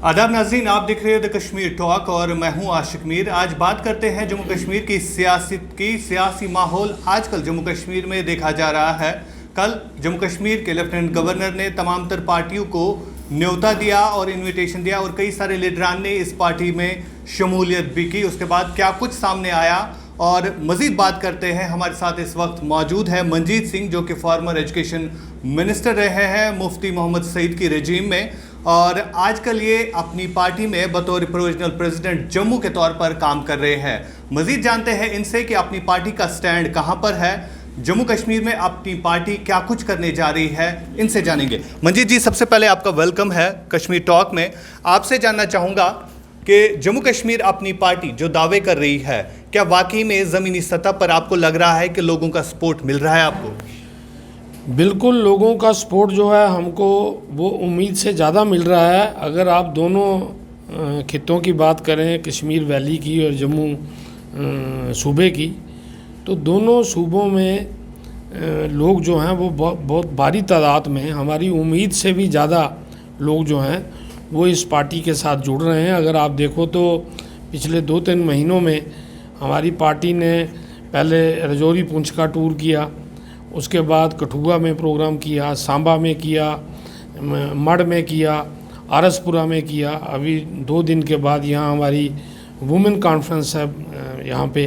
आदाब नाज़रीन, आप देख रहे हैं द कश्मीर टॉक और मैं हूं आशिक मीर। आज बात करते हैं जम्मू कश्मीर की सियासी माहौल आजकल जम्मू कश्मीर में देखा जा रहा है। कल जम्मू कश्मीर के लेफ्टिनेंट गवर्नर ने तमाम तर पार्टियों को न्योता दिया और इनविटेशन दिया और कई सारे लीडरान ने इस पार्टी में शमूलियत भी की। उसके बाद क्या कुछ सामने आया और मज़ीद बात करते हैं। हमारे साथ इस वक्त मौजूद है मंजीत सिंह, जो कि फॉर्मर एजुकेशन मिनिस्टर रहे हैं मुफ्ती मोहम्मद सईद की रेजीम में, और आजकल ये अपनी पार्टी में बतौर प्रोविजनल प्रेसिडेंट जम्मू के तौर पर काम कर रहे हैं। मज़ीद जानते हैं इनसे कि अपनी पार्टी का स्टैंड कहाँ पर है, जम्मू कश्मीर में अपनी पार्टी क्या कुछ करने जा रही है, इनसे जानेंगे। मंजीत जी, सबसे पहले आपका वेलकम है कश्मीर टॉक में। आपसे जानना चाहूँगा कि जम्मू कश्मीर अपनी पार्टी जो दावे कर रही है, क्या वाकई में ज़मीनी सतह पर आपको लग रहा है कि लोगों का सपोर्ट मिल रहा है आपको? बिल्कुल, लोगों का सपोर्ट जो है हमको वो उम्मीद से ज़्यादा मिल रहा है। अगर आप दोनों खित्तों की बात करें, कश्मीर वैली की और जम्मू सूबे की, तो दोनों सूबों में लोग जो हैं वो बहुत भारी तादाद में, हमारी उम्मीद से भी ज़्यादा लोग जो हैं वो इस पार्टी के साथ जुड़ रहे हैं। अगर आप देखो तो पिछले 2-3 महीनों में हमारी पार्टी ने पहले रजौरी पुंछ का टूर किया, उसके बाद कठुआ में प्रोग्राम किया, सांबा में किया, मढ़ में किया, आरसपुरा में किया। अभी 2 दिन के बाद यहाँ हमारी वुमेन कॉन्फ्रेंस है यहाँ पे,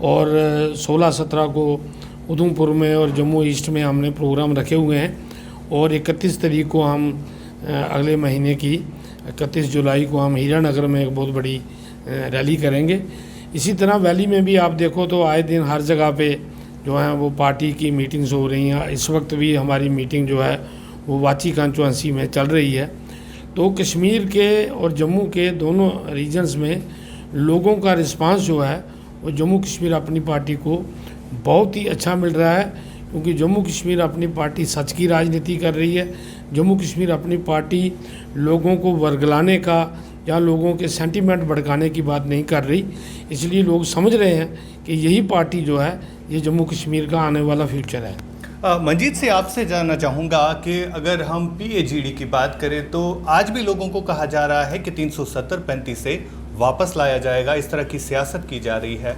और 16-17 को उधमपुर में और जम्मू ईस्ट में हमने प्रोग्राम रखे हुए हैं। और 31 तारीख को हम अगले महीने की 31 जुलाई को हम हीरानगर में एक बहुत बड़ी रैली करेंगे। इसी तरह वैली में भी आप देखो तो आए दिन हर जगह पे जो है वो पार्टी की मीटिंग्स हो रही हैं। इस वक्त भी हमारी मीटिंग जो है वो वाची कॉन्स्टिट्यूंसी में चल रही है। तो कश्मीर के और जम्मू के दोनों रीजन्स में लोगों का रिस्पांस जो है वो जम्मू कश्मीर अपनी पार्टी को बहुत ही अच्छा मिल रहा है, क्योंकि जम्मू कश्मीर अपनी पार्टी सच की राजनीति कर रही है। जम्मू कश्मीर अपनी पार्टी लोगों को वर्गलाने का या लोगों के सेंटीमेंट भड़काने की बात नहीं कर रही। इसलिए लोग समझ रहे हैं कि यही पार्टी जो है ये जम्मू कश्मीर का आने वाला फ्यूचर है। मंजीत से आपसे जानना चाहूँगा कि अगर हम PAGD की बात करें तो आज भी लोगों को कहा जा रहा है कि 370-35 से वापस लाया जाएगा, इस तरह की सियासत की जा रही है।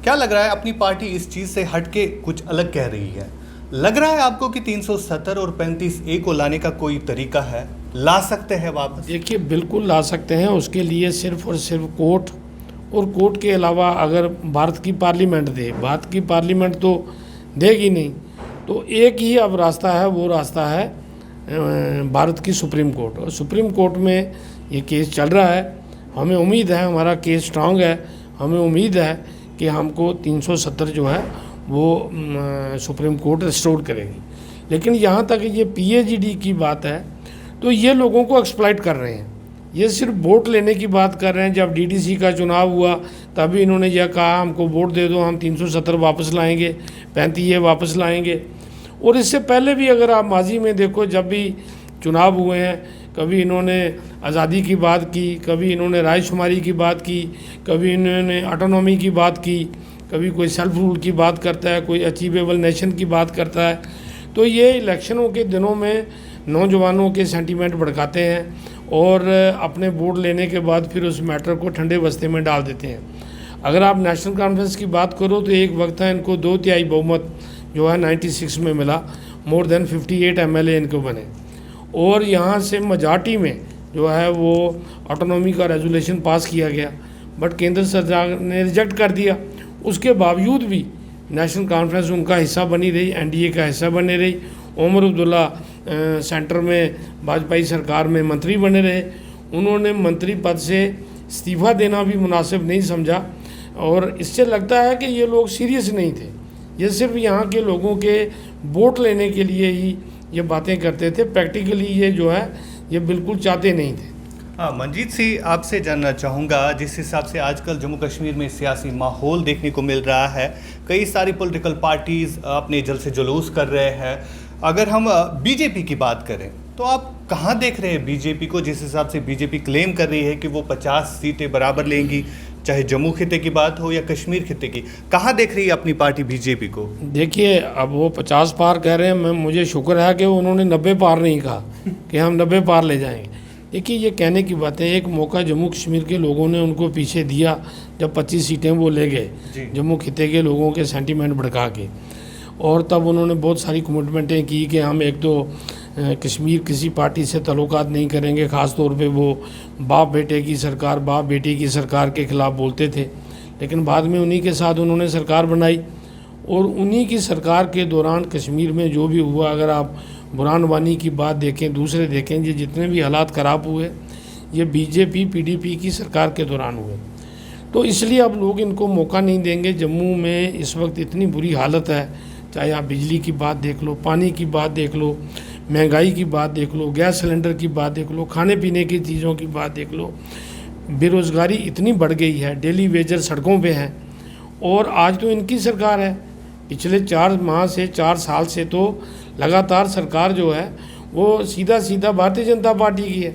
क्या लग रहा है अपनी पार्टी इस चीज़ से हट के कुछ अलग कह रही है? लग रहा है आपको कि 370 और 35A को लाने का कोई तरीका है, ला सकते हैं वापस? देखिए, बिल्कुल ला सकते हैं। उसके लिए सिर्फ और सिर्फ कोर्ट, और कोर्ट के अलावा अगर भारत की पार्लियामेंट दे, भारत की पार्लियामेंट तो देगी नहीं, तो एक ही अब रास्ता है, वो रास्ता है भारत की सुप्रीम कोर्ट। और सुप्रीम कोर्ट में ये केस चल रहा है। हमें उम्मीद है, हमारा केस स्ट्रांग है, हमें उम्मीद है कि हमको 370 जो है वो सुप्रीम कोर्ट रिस्टोर करेगी। लेकिन यहाँ तक ये PAGD की बात है तो ये लोगों को एक्सप्लॉइट कर रहे हैं। ये सिर्फ वोट लेने की बात कर रहे हैं। जब DDC का चुनाव हुआ तभी इन्होंने यह कहा हमको वोट दे दो, हम 370 वापस लाएंगे, 35A वापस लाएंगे। और इससे पहले भी अगर आप माजी में देखो, जब भी चुनाव हुए हैं, कभी इन्होंने आज़ादी की बात की, कभी इन्होंने रायशुमारी की बात की, कभी इन्होंने ऑटोनॉमी की बात की, कभी कोई सेल्फ रूल की बात करता है, कोई अचीवेबल नेशन की बात करता है। तो ये इलेक्शनों के दिनों में नौजवानों के सेंटीमेंट भड़काते हैं और अपने वोट लेने के बाद फिर उस मैटर को ठंडे बस्ते में डाल देते हैं। अगर आप नेशनल कॉन्फ्रेंस की बात करो तो एक वक्त है इनको 2/3 बहुमत जो है 96 में मिला, मोर देन 58 MLA इनको बने, और यहाँ से मेजॉरिटी में जो है वो ऑटोनॉमी का रेजोल्यूशन पास किया गया, बट केंद्र सरकार ने रिजेक्ट कर दिया। उसके बावजूद भी नेशनल कॉन्फ्रेंस उनका हिस्सा बनी रही, NDA का हिस्सा बने रही। उमर अब्दुल्ला सेंटर में वाजपेयी सरकार में मंत्री बने रहे। उन्होंने मंत्री पद से इस्तीफ़ा देना भी मुनासिब नहीं समझा, और इससे लगता है कि ये लोग सीरियस नहीं थे। ये सिर्फ यहाँ के लोगों के वोट लेने के लिए ही ये बातें करते थे। प्रैक्टिकली ये जो है ये बिल्कुल चाहते नहीं थे। हाँ, मंजीत सी, आपसे जानना चाहूँगा, जिस हिसाब से आजकल जम्मू कश्मीर में सियासी माहौल देखने को मिल रहा है, कई सारी पॉलिटिकल पार्टीज़ अपने जल से जुलूस कर रहे हैं। अगर हम BJP की बात करें तो आप कहाँ देख रहे हैं BJP को? जिस हिसाब से BJP क्लेम कर रही है कि वो 50 सीटें बराबर लेंगी, चाहे जम्मू खिते की बात हो या कश्मीर खिते की, कहाँ देख रही है अपनी पार्टी BJP को? देखिए, अब वो 50 पार कह रहे हैं, मुझे शुक्र है कि उन्होंने 90 पार नहीं कहा कि हम 90 पार ले जाएंगे। देखिए ये कहने की बात है, एक मौका जम्मू कश्मीर के लोगों ने उनको पीछे दिया जब 25 सीटें वो ले गए जम्मू खिते के लोगों के सेंटीमेंट भड़का के, और तब उन्होंने बहुत सारी कमिटमेंटें की कि हम एक तो कश्मीर किसी पार्टी से तल्लुकात नहीं करेंगे, ख़ास तौर पे वो बाप बेटे की सरकार, बाप बेटी की सरकार के ख़िलाफ़ बोलते थे। लेकिन बाद में उन्हीं के साथ उन्होंने सरकार बनाई, और उन्हीं की सरकार के दौरान कश्मीर में जो भी हुआ, अगर आप बुरहान वानी की बात देखें, दूसरे देखें, ये जितने भी हालात ख़राब हुए ये बीजेपी पीडीपी की सरकार के दौरान हुए। तो इसलिए अब लोग इनको मौका नहीं देंगे। जम्मू में इस वक्त इतनी बुरी हालत है, चाहे आप बिजली की बात देख लो, पानी की बात देख लो, महंगाई की बात देख लो, गैस सिलेंडर की बात देख लो, खाने पीने की चीज़ों की बात देख लो, बेरोज़गारी इतनी बढ़ गई है, डेली वेजर सड़कों पे हैं। और आज तो इनकी सरकार है, पिछले 4 माह से 4 साल से तो लगातार सरकार जो है वो सीधा सीधा भारतीय जनता पार्टी की है।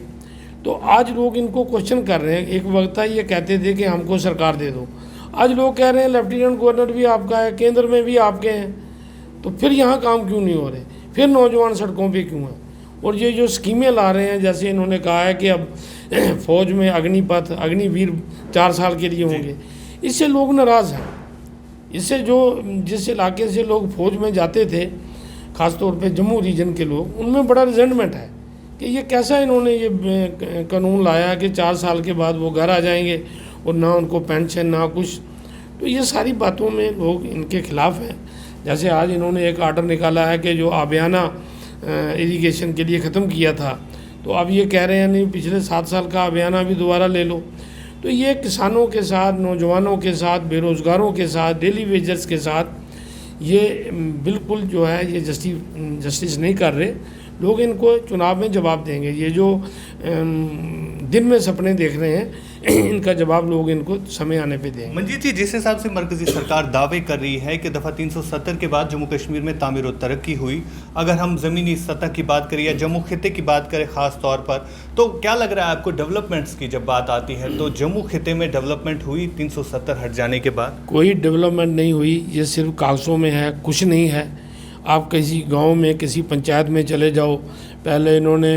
तो आज लोग इनको क्वेश्चन कर रहे हैं। एक वक्त था ये कहते थे कि हमको सरकार दे दो, आज लोग कह रहे हैं लेफ्टिनेंट गवर्नर भी आपका है, केंद्र में भी आपके हैं, तो फिर यहाँ काम क्यों नहीं हो रहे, फिर नौजवान सड़कों पे क्यों हैं। और ये जो स्कीमें ला रहे हैं, जैसे इन्होंने कहा है कि अब फौज में अग्निपथ, अग्निवीर 4 साल के लिए होंगे, इससे लोग नाराज़ हैं। इससे जो जिस इलाके से लोग फौज में जाते थे, ख़ास तौर पे जम्मू रीजन के लोग, उनमें बड़ा रिजेंटमेंट है कि ये कैसा इन्होंने ये कानून लाया कि 4 साल के बाद वो घर आ जाएंगे और ना उनको पेंशन ना कुछ। तो ये सारी बातों में लोग इनके खिलाफ़ हैं। जैसे आज इन्होंने एक आर्डर निकाला है कि जो आबियाना इरिगेशन के लिए ख़त्म किया था, तो अब ये कह रहे हैं नहीं, पिछले 7 साल का आबियाना भी दोबारा ले लो। तो ये किसानों के साथ, नौजवानों के साथ, बेरोज़गारों के साथ, डेली वेजर्स के साथ ये बिल्कुल जो है ये जस्टिस नहीं कर रहे। लोग इनको चुनाव में जवाब देंगे। ये जो दिन में सपने देख रहे हैं इनका जवाब लोग इनको समय आने पे देंगे। मंजीत जी, जिस हिसाब से मरकजी सरकार दावे कर रही है कि दफ़ा 370 के बाद जम्मू कश्मीर में तामीर और तरक्की हुई, अगर हम ज़मीनी सतह की बात करें या जम्मू खिते की बात करें ख़ास तौर पर, तो क्या लग रहा है आपको डेवलपमेंट्स की जब बात आती है, तो जम्मू खिते में डेवलपमेंट हुई 370 हट जाने के बाद? कोई डेवलपमेंट नहीं हुई, ये सिर्फ कागज़ों में है, कुछ नहीं है। आप किसी गांव में, किसी पंचायत में चले जाओ, पहले इन्होंने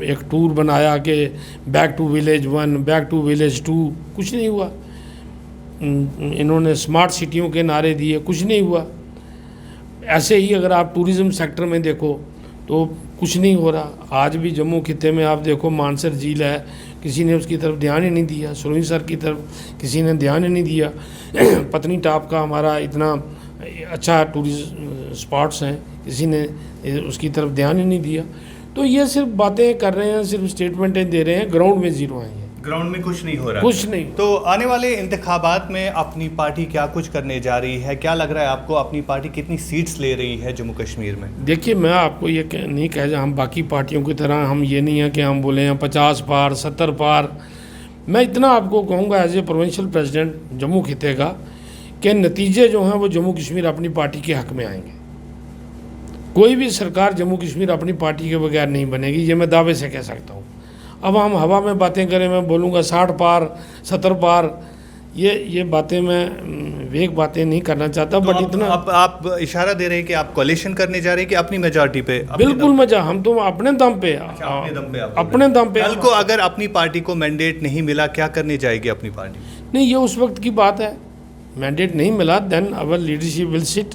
एक टूर बनाया कि back to village 1, back to village 2, कुछ नहीं हुआ। इन्होंने स्मार्ट सिटियों के नारे दिए, कुछ नहीं हुआ। ऐसे ही अगर आप टूरिज़्म सेक्टर में देखो तो कुछ नहीं हो रहा। आज भी जम्मू खिते में आप देखो, मानसर झील है, किसी ने उसकी तरफ ध्यान ही नहीं दिया। सुरईसर की तरफ किसी ने ध्यान ही नहीं दिया। पत्नी टॉप का हमारा इतना अच्छा टूरिस्ट स्पॉट्स हैं, किसी ने उसकी तरफ ध्यान ही नहीं दिया। तो ये सिर्फ बातें कर रहे हैं, सिर्फ स्टेटमेंटें दे रहे हैं, ग्राउंड में ज़ीरो हैं। ग्राउंड में कुछ नहीं हो रहा, कुछ नहीं। तो आने वाले इंतखाबात में अपनी पार्टी क्या कुछ करने जा रही है? क्या लग रहा है आपको, अपनी पार्टी कितनी सीट्स ले रही है जम्मू कश्मीर में? देखिए, मैं आपको ये नहीं कह हम बाकी पार्टियों की तरह हम ये नहीं है कि हम बोले हैं 50 पार 70 पार। मैं इतना आपको कहूँगा as a provincial president Jammu खिते का कि नतीजे जो हैं वो जम्मू कश्मीर अपनी पार्टी के हक़ में आएंगे। कोई भी सरकार जम्मू कश्मीर अपनी पार्टी के बगैर नहीं बनेगी, ये मैं दावे से कह सकता हूँ। अब हम हवा में बातें करें, मैं बोलूँगा 60 पार 70 पार, ये बातें मैं वेग बातें नहीं करना चाहता। तो बट इतना आप इशारा दे रहे हैं कि आप कोalition करने जा रहे हैं कि अपनी मेजॉरिटी पे? बिल्कुल मजा, हम तो अपने दम पे, अपने दम पे। कल को अगर अपनी पार्टी को मैंडेट नहीं मिला, क्या करने जाएगी अपनी पार्टी? नहीं, ये उस वक्त की बात है। मैंडेट नहीं मिला, then our leadership will sit,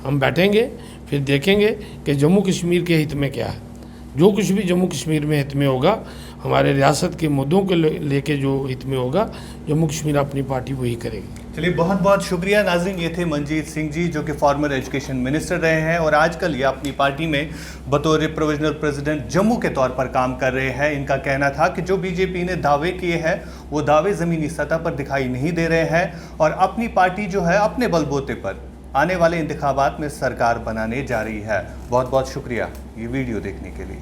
हम बैठेंगे, फिर देखेंगे कि जम्मू कश्मीर के हित में क्या है। जो कुछ भी जम्मू कश्मीर में हित में होगा, हमारे रियासत के मुद्दों को लेके जो हित में होगा, जम्मू कश्मीर अपनी पार्टी वही करेगी। चलिए, बहुत बहुत शुक्रिया नाज़रीन। ये थे मंजीत सिंह जी, जो कि फॉर्मर एजुकेशन मिनिस्टर रहे हैं और आजकल ये अपनी पार्टी में बतौर प्रोविजनल प्रेसिडेंट जम्मू के तौर पर काम कर रहे हैं। इनका कहना था कि जो बीजेपी ने दावे किए हैं वो दावे ज़मीनी सतह पर दिखाई नहीं दे रहे हैं और अपनी पार्टी जो है अपने बलबूते पर आने वाले इंतखाबात में सरकार बनाने जा रही है। बहुत बहुत शुक्रिया ये वीडियो देखने के लिए।